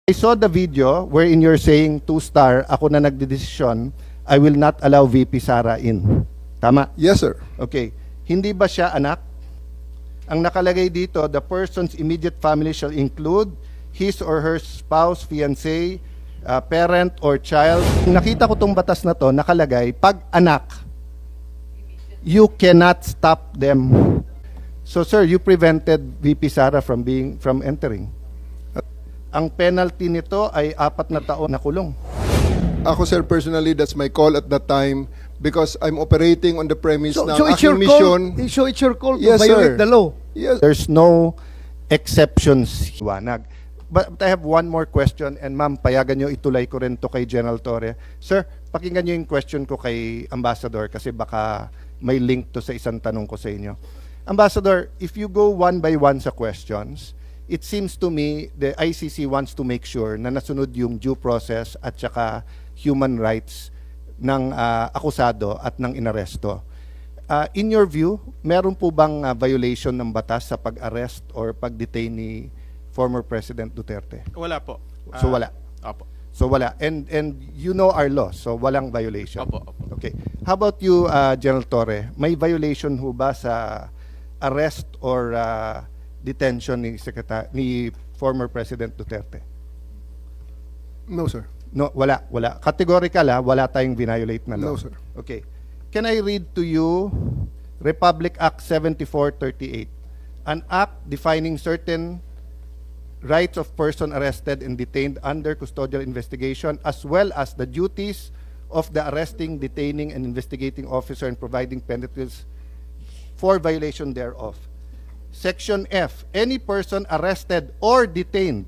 I saw the video wherein you're saying 2-star, ako na nagdedesisyon, I will not allow VP Sara in. Tama? Yes, sir. Okay. Hindi ba siya anak? Ang nakalagay dito, the person's immediate family shall include his or her spouse, fiancé, parent, or child. Nakita ko tong batas na to, nakalagay, pag anak, you cannot stop them. So sir, you prevented VP Sara from entering. Ang penalty nito ay 4 na taon na kulong. Ako, sir, personally, that's my call at that time because I'm operating on the premise na So ang it's your aking mission. call. So it's your call to Yes, violate sir. the law. Yes. There's no exceptions. Wanag. But I have one more question, and ma'am, payagan nyo itulay ko rin to kay General Torre. Sir, pakinggan nyo yung question ko kay Ambassador kasi baka may link to sa isang tanong ko sa inyo. Ambassador, if you go one by one sa questions, it seems to me the ICC wants to make sure na nasunod yung due process at saka human rights ng akusado at ng inaresto. In your view, meron po bang violation ng batas sa pag-arrest or pag-detain ni former President Duterte? Wala po. So wala. Opo. So wala. And you know our law, so walang violation. Opo, opo. Okay. How about you, General Torre? May violation ho ba sa arrest or detention ni former President Duterte? No, sir. No, wala. Categorical wala tayong violate na law. No, sir. Okay. Can I read to you Republic Act 7438, an act defining certain rights of person arrested and detained under custodial investigation as well as the duties of the arresting, detaining, and investigating officer and providing penalties for violation thereof. Section F, any person arrested or detained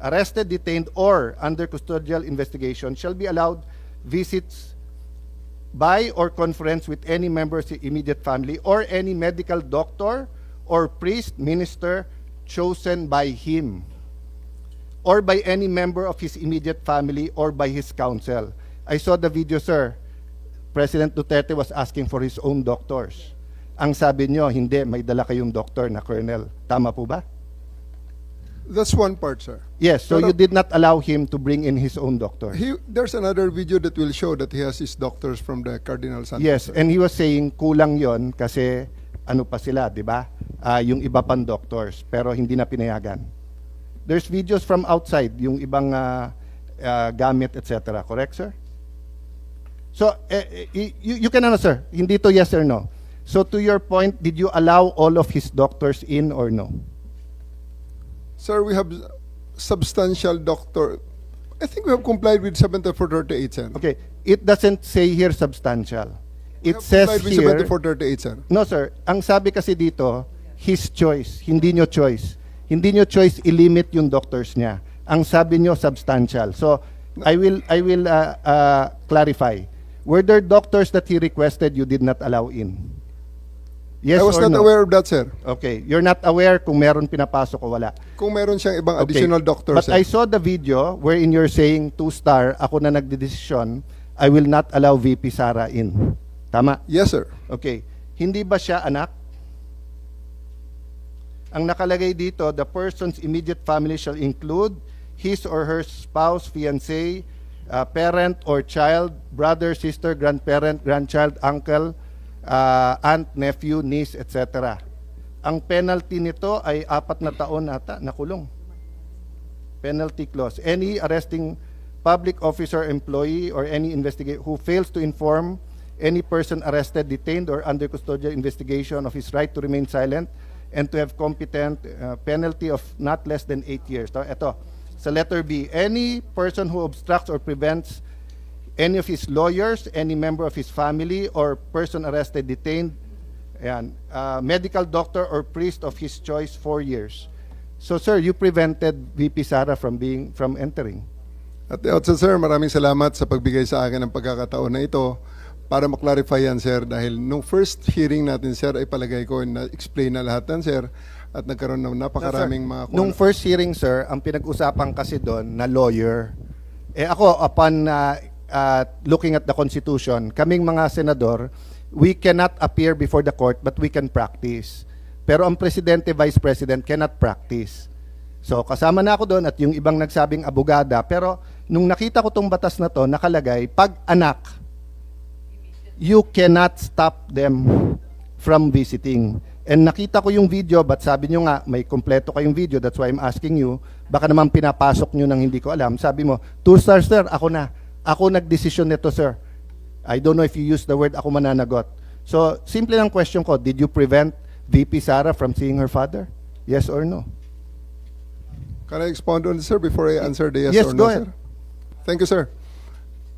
arrested, detained, or under custodial investigation shall be allowed visits by or conference with any member of the immediate family or any medical doctor or priest, minister chosen by him or by any member of his immediate family or by his counsel. I saw the video, sir. President Duterte was asking for his own doctors. Ang sabi nyo, hindi, may dala kayong doctor na colonel. Tama po ba? That's one part, sir. Yes, so Pero- you did not allow him to bring in his own doctor. There's another video that will show that he has his doctors from the Cardinal Santos. Yes, sir. and he was saying kulang yon kasi ano pa sila, di ba? Yung iba pang doctors, pero hindi na pinayagan. There's videos from outside, yung ibang gamit, etc. Correct, sir? So, you can answer. Hindi to yes or no. So, to your point, did you allow all of his doctors in or no? Sir, we have substantial doctor. I think we have complied with 7438, sir. Okay, it doesn't say here substantial. We It have says complied with here... 7438, sir. No, sir. Ang sabi kasi dito, his choice. Hindi nyo choice. Hindi nyo choice i-limit yung doctors niya. Ang sabi nyo, substantial. So, I will clarify. Were there doctors that he requested you did not allow in? Yes I was or not no? aware of that, sir. Okay. You're not aware kung meron pinapasok o wala. Kung meron siyang ibang Okay. additional doctor, But sir. I saw the video wherein you're saying 2-star, ako na nagdedesisyon, I will not allow VP Sara in. Tama? Yes, sir. Okay. Hindi ba siya anak? Ang nakalagay dito, the person's immediate family shall include his or her spouse, fiancé, parent or child, brother, sister, grandparent, grandchild, uncle, aunt, nephew, niece, etc. Ang penalty nito ay 4 na taon ata na kulong. Penalty clause. Any arresting public officer, employee, or any investigator who fails to inform any person arrested, detained, or under custodial investigation of his right to remain silent and to have competent penalty of not less than 8 years. Ito, sa letter B, any person who obstructs or prevents any of his lawyers, any member of his family, or person arrested, detained, ayan, medical doctor or priest of his choice 4 years. So, sir, you prevented VP Sara from entering. At the outset, sir, maraming salamat sa pagbigay sa akin ng pagkakataon na ito para maklarify yan, sir. Dahil nung first hearing natin, sir, ay palagay ko na-explain na lahat yan, sir. At nagkaroon ng napakaraming mga... Nung first hearing, sir, ang pinag-usapan kasi doon na lawyer, ako, upon looking at the Constitution, kaming mga senador, we cannot appear before the court but we can practice. Pero ang presidente, vice president cannot practice. So kasama na ako doon at yung ibang nagsabing abogada. Pero nung nakita ko tong batas na to, nakalagay, pag anak, you cannot stop them from visiting. And nakita ko yung video, but sabi nyo nga, may kompleto kayong video, that's why I'm asking you, baka naman pinapasok nyo nang hindi ko alam. Sabi mo, 2 stars sir, ako na. Ako nagdesisyon nito sir. I don't know if you use the word ako mananagot. So, simple lang question ko, did you prevent VP Sara from seeing her father? Yes or no? Can I expound on this, sir, before I answer the yes, Yes, or no, go ahead. sir? Thank you, sir.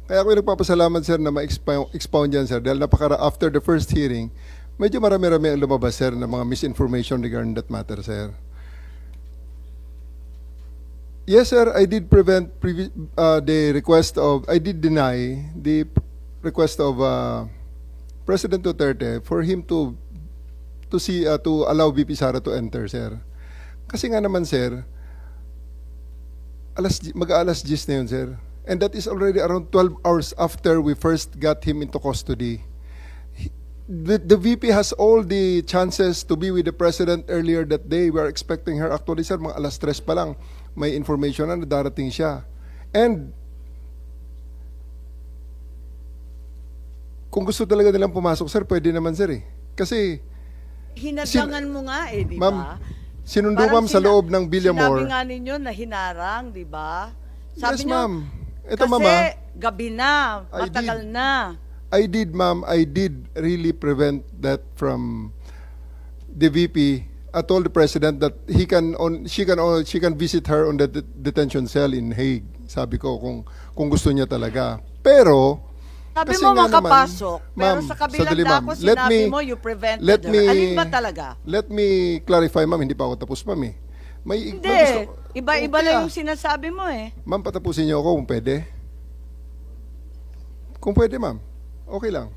Kaya ako nagpapasalamat, sir, na ma-expound yan, sir. Dahil after the first hearing, medyo marami-rami ang lumabas, sir, ng mga misinformation regarding that matter, sir. Yes, sir, I did I did deny the request of President Duterte for him to allow VP Sara to enter, sir. Kasi nga naman, sir, mag-alas 10 na yun, sir. And that is already around 12 hours after we first got him into custody. The VP has all the chances to be with the President earlier that day. We are expecting her. Actually, sir, mga alas 3 pa lang, may information na darating siya. And kung gusto talaga nilang pumasok, sir, pwede naman, sir, eh. Kasi Hinadlangan mo nga eh, di Ma'am, ba? sinundo, Parang ma'am, sa loob ng Villamor. Sinabi nga ninyo na hinarang, di ba? Yes, Sabi ma'am. Nyo, Ito, kasi ma'am, gabi na, I matagal did. na. I did, ma'am. I did really prevent that from the VP. I told the president that she can visit her on the detention cell in Hague. Sabi ko kung gusto niya talaga. Pero Sabi kasi mo nga naman, makapasok, pero ma'am, sa kabilang sandali, ma'am. dako sinabi mo you prevented let her. me- Alin ba talaga? Let me clarify, ma'am. Hindi pa ako tapos, ma'am, eh. May Hindi, iba-iba Okay, lang yung sinasabi mo eh. Ma'am, patapusin niyo ako kung pwede. Kung pwede, ma'am. Okay lang.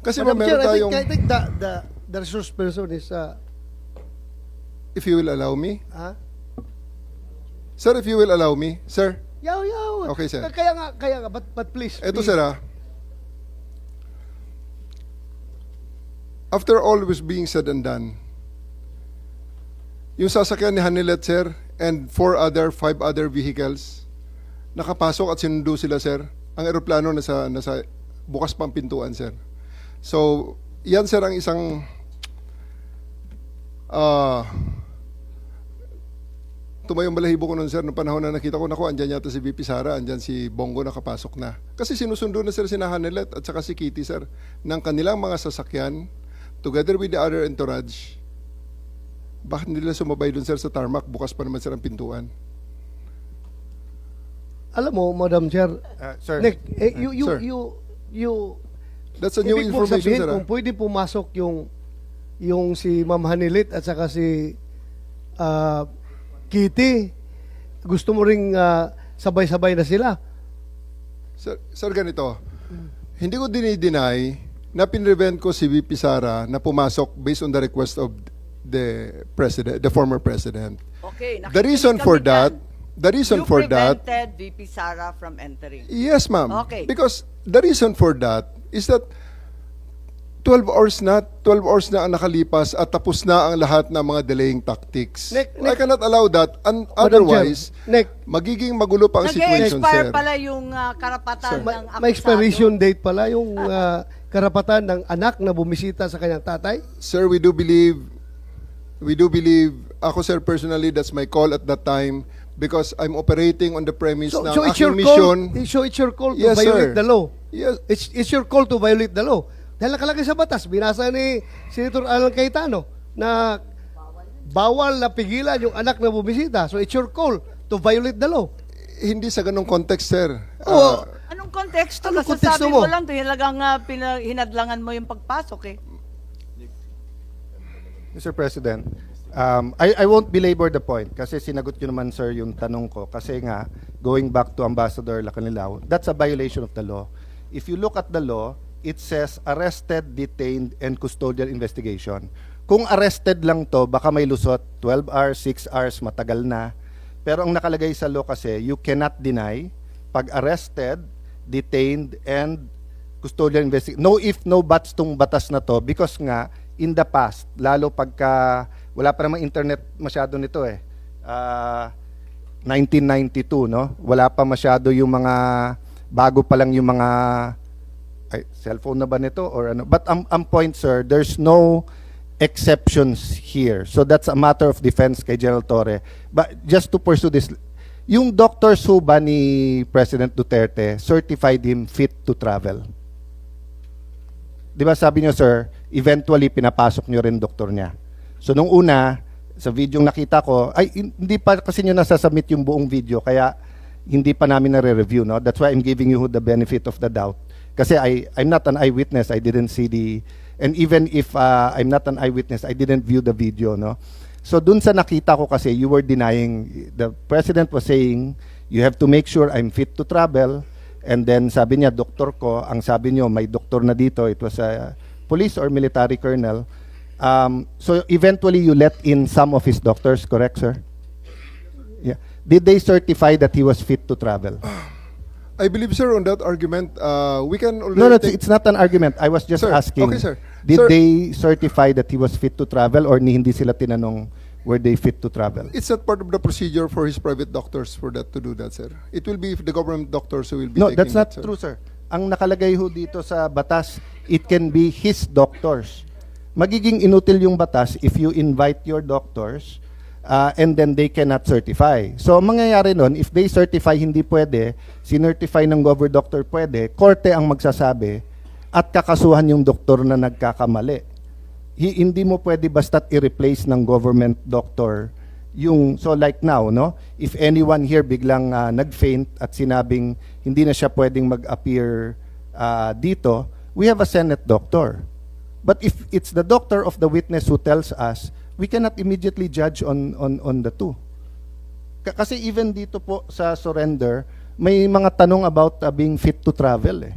Kasi ma'am, Madam Chair, meron tayong... I think the resource person is, If you will allow me. ah? Sir, if you will allow me. Sir, Yaw. Okay, sir. Kaya nga, but please. eto please. sir, after all was being said and done, yung sasakyan ni Hanilet, sir, and 5 other vehicles, nakapasok at sinundo sila, sir. Ang eroplano nasa bukas pang pintuan, sir. So, yan, sir, ang isang tumayong balahibo ko nun, sir, noong panahon na nakita ko, naku, andyan yata si VP Sara, andyan si Bongo nakapasok na. Kasi sinusundo na, sir, si Hanilet at saka si Kitty, sir, ng kanilang mga sasakyan, together with the other entourage. Bakit nila sumabay dun, sir, sa tarmac? Bukas pa naman, sir, ang pintuan. Alam mo, Madam Chair, Sir, Nick, Sir. you That's a new ibig mong information, sabihin sir. kung pwede pumasok yung si Ma'am Hanilit at saka si Kitty, gusto mo ring sabay-sabay na sila. Sir, ganito. Hindi ko dinideny na pinrevent ko si VP Sara na pumasok based on the request of the former president. Okay, The reason for that, you prevented VP Sara from entering. yes, ma'am. Okay. Because the reason for that is that 12 hours na ang nakalipas at tapos na ang lahat ng mga delaying tactics. Nick, I cannot allow that. Otherwise, Nick, magiging magulo pa ang situation, Nag-expire sir. pala yung karapatan ng akusado. may expiration date pala yung karapatan ng anak na bumisita sa kanyang tatay. Sir, we do believe, ako, sir, personally, that's my call at that time because I'm operating on the premise na So ang it's your aking call. mission. So it's your call to Yes, violate sir. the law. Yes, It's your call to violate the law. Dahil nakalagay sa batas, binasa ni Senator Alan Cayetano na bawal na pigilan yung anak na bumisita. So it's your call to violate the law. hindi sa ganong context, sir. Oo. Anong konteksto? Anong Kasi konteksto sabi mo mo? lang, talagang hinadlangan mo yung pagpasok eh. Mr. President, I won't belabor the point kasi sinagot nyo naman, sir, yung tanong ko. Kasi nga, going back to Ambassador Lacanilao, that's a violation of the law. If you look at the law, it says arrested, detained, and custodial investigation. Kung arrested lang to, baka may lusot, 12 hours, 6 hours, matagal na. Pero ang nakalagay sa law kasi, you cannot deny pag arrested, detained, and custodial investigation. No if, no buts tong batas na to because nga, in the past, lalo pagka wala pa namang internet masyado nito eh. 1992, no? Wala pa masyado yung mga, bago pa lang yung mga, cellphone na ba nito or ano? But ang point, sir, there's no exceptions here. So that's a matter of defense kay General Torre. But just to pursue this, yung doctors ho ba ni President Duterte certified him fit to travel? Di ba sabi niyo, sir, eventually pinapasok niyo rin doktor niya. So nung una, sa video nakita ko, ay hindi pa kasi niyo nasasubmit yung buong video, kaya hindi pa namin nare-review, no? That's why I'm giving you the benefit of the doubt. Kasi I'm not an eyewitness, I didn't see the, and even if I'm not an eyewitness, I didn't view the video, no? So dun sa nakita ko kasi, you were denying, the president was saying, you have to make sure I'm fit to travel, and then sabi niya, doktor ko, ang sabi niyo, may doktor na dito, it was a police or military colonel. So eventually you let in some of his doctors, correct, sir? Yeah. Did they certify that he was fit to travel? I believe, sir, on that argument, we can already No, take... it's not an argument. I was just Sir, asking. okay, sir. Did Sir- they certify that he was fit to travel or hindi sila tinanong were they fit to travel? It's not part of the procedure for his private doctors for that to do that, sir. It will be the government doctors who will be No, taking that's not that, sir. true, sir. Ang nakalagay ho dito sa batas, it can be his doctors. Magiging inutil yung batas if you invite your doctors and then they cannot certify. So, ang mangyayari nun, if they certify hindi pwede, sinertify ng government doctor pwede, korte ang magsasabi at kakasuhan yung doktor na nagkakamali. Hindi mo pwede basta't i-replace ng government doctor yung, so like now, no? If anyone here biglang nag-faint at sinabing hindi na siya pwedeng mag-appear dito, we have a Senate doctor. But if it's the doctor of the witness who tells us, we cannot immediately judge on the two. Kasi even dito po sa surrender, may mga tanong about being fit to travel eh.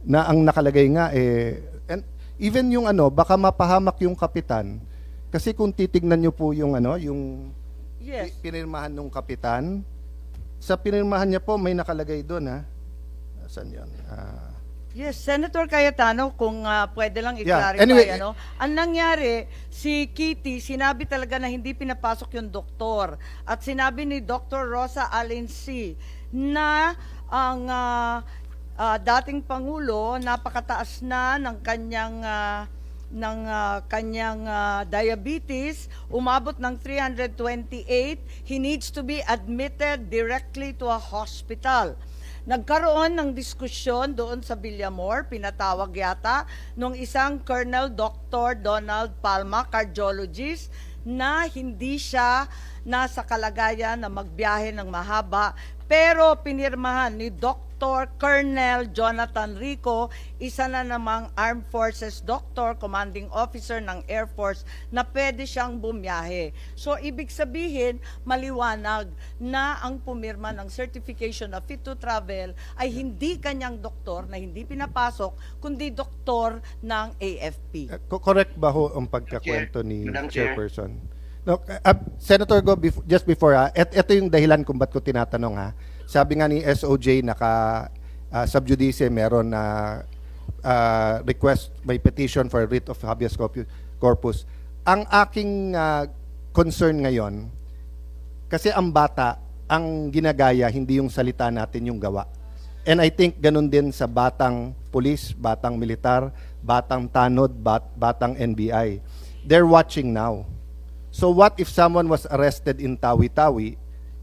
Na ang nakalagay nga eh, and even yung ano, baka mapahamak yung kapitan. Kasi kung titignan niyo po yung ano, yung Yes. pinirmahan ng kapitan, sa pinirmahan niya po may nakalagay doon ha. Saan yun? Yes, Senator Cayetano, kung pwede lang Yeah, i-clarify, anyway, ano, ang nangyari, si Kitty, sinabi talaga na hindi pinapasok yung doktor. At sinabi ni Dr. Rosa Alensi na ang dating Pangulo, napakataas na ng kanyang diabetes, umabot ng 328, he needs to be admitted directly to a hospital. Nagkaroon ng diskusyon doon sa Villamor, pinatawag yata, nung isang Colonel Dr. Donald Palma, cardiologist, na hindi siya nasa kalagayan na magbiyahe ng mahaba, pero pinirmahan ni Dr. Colonel Jonathan Rico, isa na namang Armed Forces Doctor, Commanding Officer ng Air Force, na pwede siyang bumiyahe. So, ibig sabihin, maliwanag na ang pumirma ng certification of fit to travel ay hindi kanyang doktor na hindi pinapasok, kundi doktor ng AFP. Correct ba ho ang pagkakwento ni Madam Chair. Chairperson? No, Senator Go, just before ito yung dahilan kung ba't ko tinatanong ha. Sabi nga ni SOJ, sub judice, meron na request, may petition for writ of habeas corpus. Ang aking concern ngayon, kasi ang bata, ang ginagaya, hindi yung salita natin, yung gawa. And I think ganun din sa batang pulis, batang militar, batang tanod, batang NBI. They're watching now. So what if someone was arrested in Tawi-Tawi?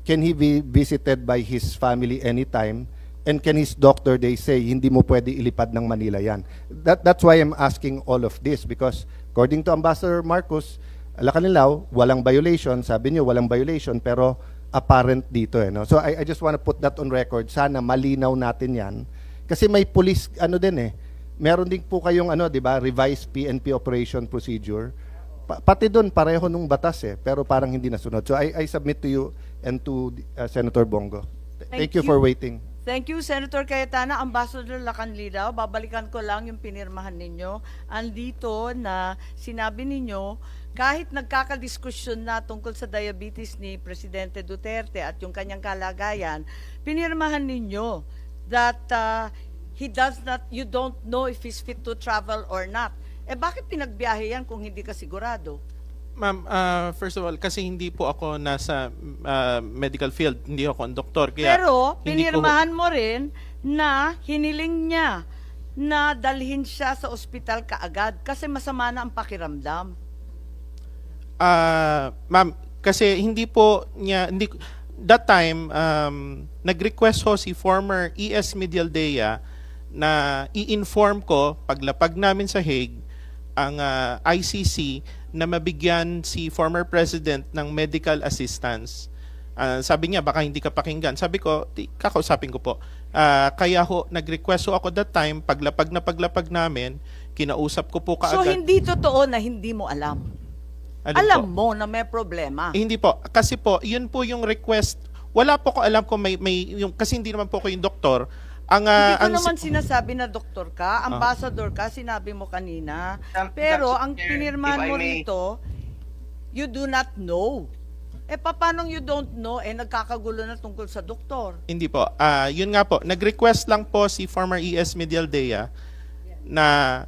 Can he be visited by his family anytime? And can his doctor, they say, hindi mo pwede ilipad ng Manila yan? That's why I'm asking all of this, because according to Ambassador Marcos, Lacanilao, walang violation. Sabi niyo, walang violation, pero apparent dito. No? So I just want to put that on record. Sana malinaw natin yan. Kasi may police, meron din po kayong, di ba, revised PNP operation procedure. Pati doon, pareho nung batas pero parang hindi nasunod. So I submit to you and to Senator Bongo. Thank you for waiting. Thank you, Senator Cayetana. Ambassador Lacanlilaw, babalikan ko lang yung pinirmahan ninyo. Andito na sinabi ninyo, kahit nagkakadiskusyon na tungkol sa diabetes ni Presidente Duterte at yung kanyang kalagayan, pinirmahan ninyo that you don't know if he's fit to travel or not. Bakit pinagbiyahe yan kung hindi ka sigurado? Ma'am, first of all, kasi hindi po ako nasa medical field, hindi ako ang doktor. Kaya Pero hindi ko- pinirmahan mo rin na hiniling niya na dalhin siya sa ospital kaagad kasi masama na ang pakiramdam. Ma'am, kasi hindi po niya, that time, nag-request ho si former ES Medialdea na i-inform ko, paglapag namin sa Hague, ang ICC na mabigyan si former president ng medical assistance. Sabi niya, baka hindi ka pakinggan. Sabi ko, kakausapin ko po. Kaya ho, nag-request ho ako that time, paglapag namin, kinausap ko po So kaagad. hindi totoo na hindi mo alam. Alin Alam po? mo na may problema. Hindi po. Kasi po, yun po yung request. Wala po ko alam kung may yung, kasi hindi naman po ko yung doktor. Hindi ko ang naman sinasabi na doktor ka, ambassador ka, sinabi mo kanina. Pero ang Chair, pinirmahan if I mo may- rito, you do not know. Paano you don't know? Nagkakagulo na tungkol sa doktor. Hindi po. Yun nga po, nag-request lang po si former ES Medialdea na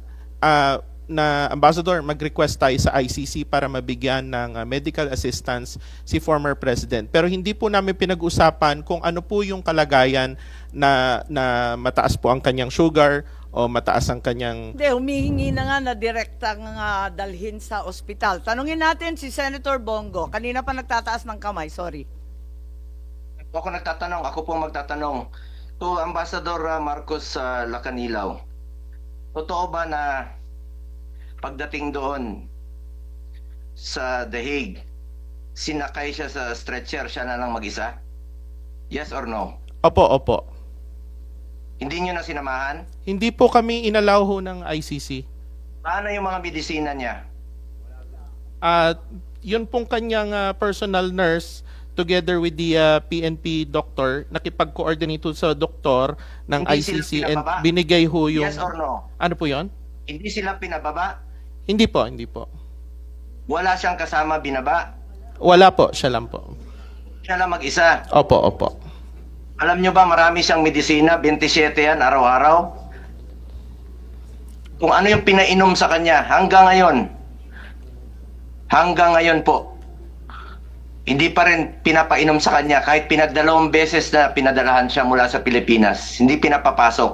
na ambassador, mag-request tayo sa ICC para mabigyan ng medical assistance si former president. Pero hindi po namin pinag-usapan kung ano po yung kalagayan na mataas po ang kanyang sugar o mataas ang kanyang... Hindi, humihingi na nga na direktang dalhin sa ospital. Tanungin natin si Senator Bongo. Kanina pa nagtataas ng kamay, sorry. Ako nagtatanong, ako po magtatanong. To Ambassador Marcos Lacanilaw, totoo ba na pagdating doon sa The Hague, sinakay siya sa stretcher, siya na lang mag-isa? Yes or no? Opo. Hindi niyo na sinamahan? Hindi po kami inalaw ho ng ICC. Paano yung mga medisina niya? Yun pong kanyang personal nurse together with the PNP doctor, nakipag-coordinate ho sa doktor ng Hindi sila ICC and pinababa? binigay ho yung... Yes or no? Ano po yon? Hindi sila pinababa? Hindi po. Wala siyang kasama binaba? Wala po, siya lang po. Siya lang mag-isa? Opo. Alam nyo ba, marami siyang medisina, 27 yan, araw-araw. Kung ano yung pinainom sa kanya, hanggang ngayon po, hindi pa rin pinapainom sa kanya, kahit pinagdalawang beses na pinadalahan siya mula sa Pilipinas, hindi pinapapasok.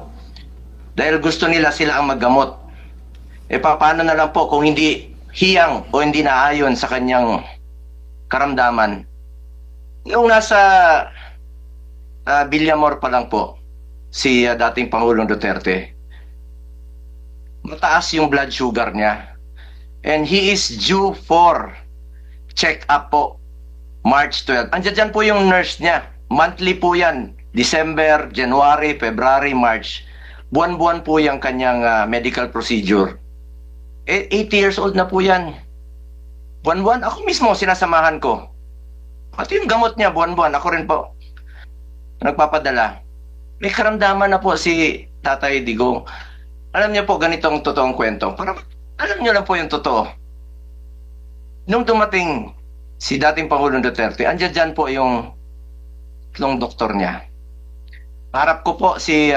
Dahil gusto nila sila ang maggamot. Paano na lang po kung hindi hiyang o hindi naayon sa kanyang karamdaman. Yung nasa Villamor pa lang po, si dating Pangulong Duterte, mataas yung blood sugar niya. And he is due for check-up po, March 12. Andiyan dyan po yung nurse niya. Monthly po yan. December, January, February, March. Buwan-buwan po yung kanyang medical procedure. 80 years old na po yan. Buwan-buwan, ako mismo sinasamahan ko. Pati yung gamot niya, buwan-buwan, ako rin po nagpapadala. May karamdaman na po si Tatay Digong. Alam niyo po, ganitong totoong kwento. Para alam niyo lang po yung totoo. Nung dumating si dating Pangulong Duterte, andyan dyan po yung doktor niya. Harap ko po si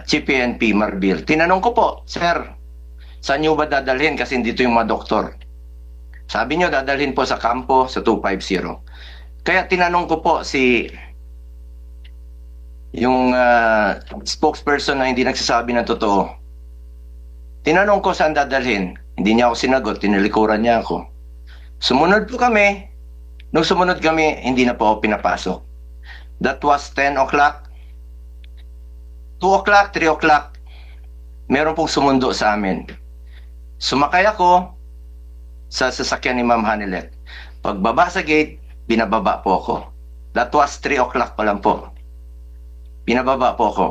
Chief PNP Marbil. Tinanong ko po, Sir, saan niyo ba dadalhin? Kasi dito yung mga doktor. Sabi niyo, dadalhin po sa kampo sa 250. Kaya tinanong ko po si yung spokesperson na hindi nagsasabi ng totoo. Tinanong ko saan dadalhin. Hindi niya ako sinagot, tinilikuran niya ako. Sumunod po kami. Nung sumunod kami, hindi na po ako pinapasok. That was 10 o'clock. 2 o'clock, 3 o'clock. Meron pong sumundo sa amin. Sumakay ako sa sasakyan ni Ma'am Hanilet. Pagbaba sa gate, binababa po ako. That was 3 o'clock pa lang po. Binababa po ako.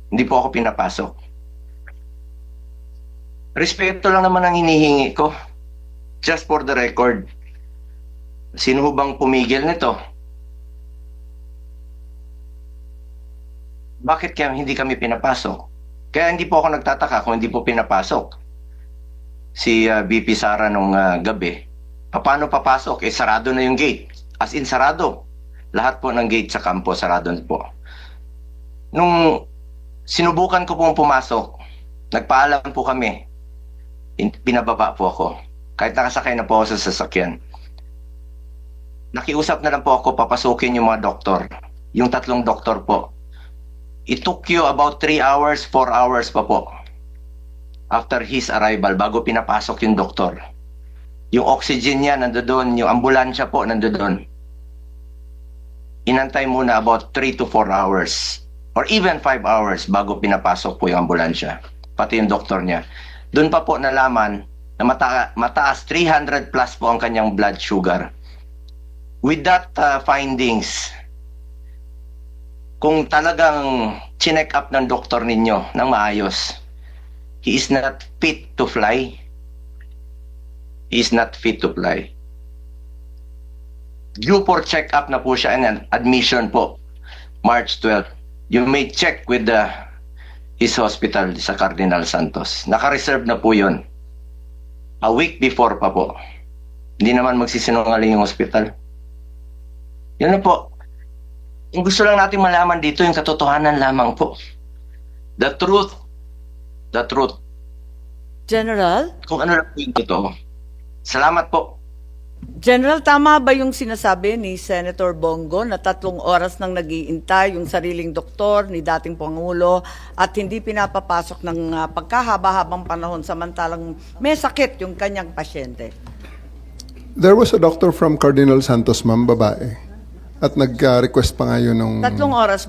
Hindi po ako pinapasok. Respeto lang naman ang hinihingi ko. Just for the record. Sino ho bang pumigil nito? Bakit kaya hindi kami pinapasok? Kaya hindi po ako nagtataka kung hindi po pinapasok si VP Sara nung gabi. Paano papasok? Sarado na yung gate. As in, sarado. Lahat po ng gate sa kampo, sarado na po. Nung sinubukan ko pong pumasok, nagpaalam po kami. Pinababa po ako. Kahit nakasakay na po ako sa sasakyan. Nakiusap na lang po ako papasukin yung mga doktor. Yung 3 doktor po. It took you about 3 hours, 4 hours pa po. After his arrival, bago pinapasok yung doktor. Yung oxygen niya nandoon, yung ambulansya po nandoon. Inantay muna about 3 to 4 hours. Or even 5 hours bago pinapasok po yung ambulansya. Pati yung doktor niya. Doon pa po nalaman na mataas 300 plus po ang kanyang blood sugar. With that findings, kung talagang chinek up ng doktor ninyo ng maayos, he is not fit to fly. He is not fit to fly. Due for check-up na po siya and admission po, March 12. You may check with his hospital sa Cardinal Santos. Naka-reserve na po yun. A week before pa po. Hindi naman magsisinungaling yung hospital. Yan na po. Yung gusto lang natin malaman dito, yung katotohanan lamang po. The truth. The truth. General? Kung ano lang po yung totoo. Salamat po. General, tama ba yung sinasabi ni Senator Bongo na 3 oras nang nag-iintay yung sariling doktor ni dating Pangulo at hindi pinapapasok ng pagkahaba-habang panahon samantalang may sakit yung kanyang pasyente? There was a doctor from Cardinal Santos, ma'am, babae. At nag-request pa nga yun nung... 3 oras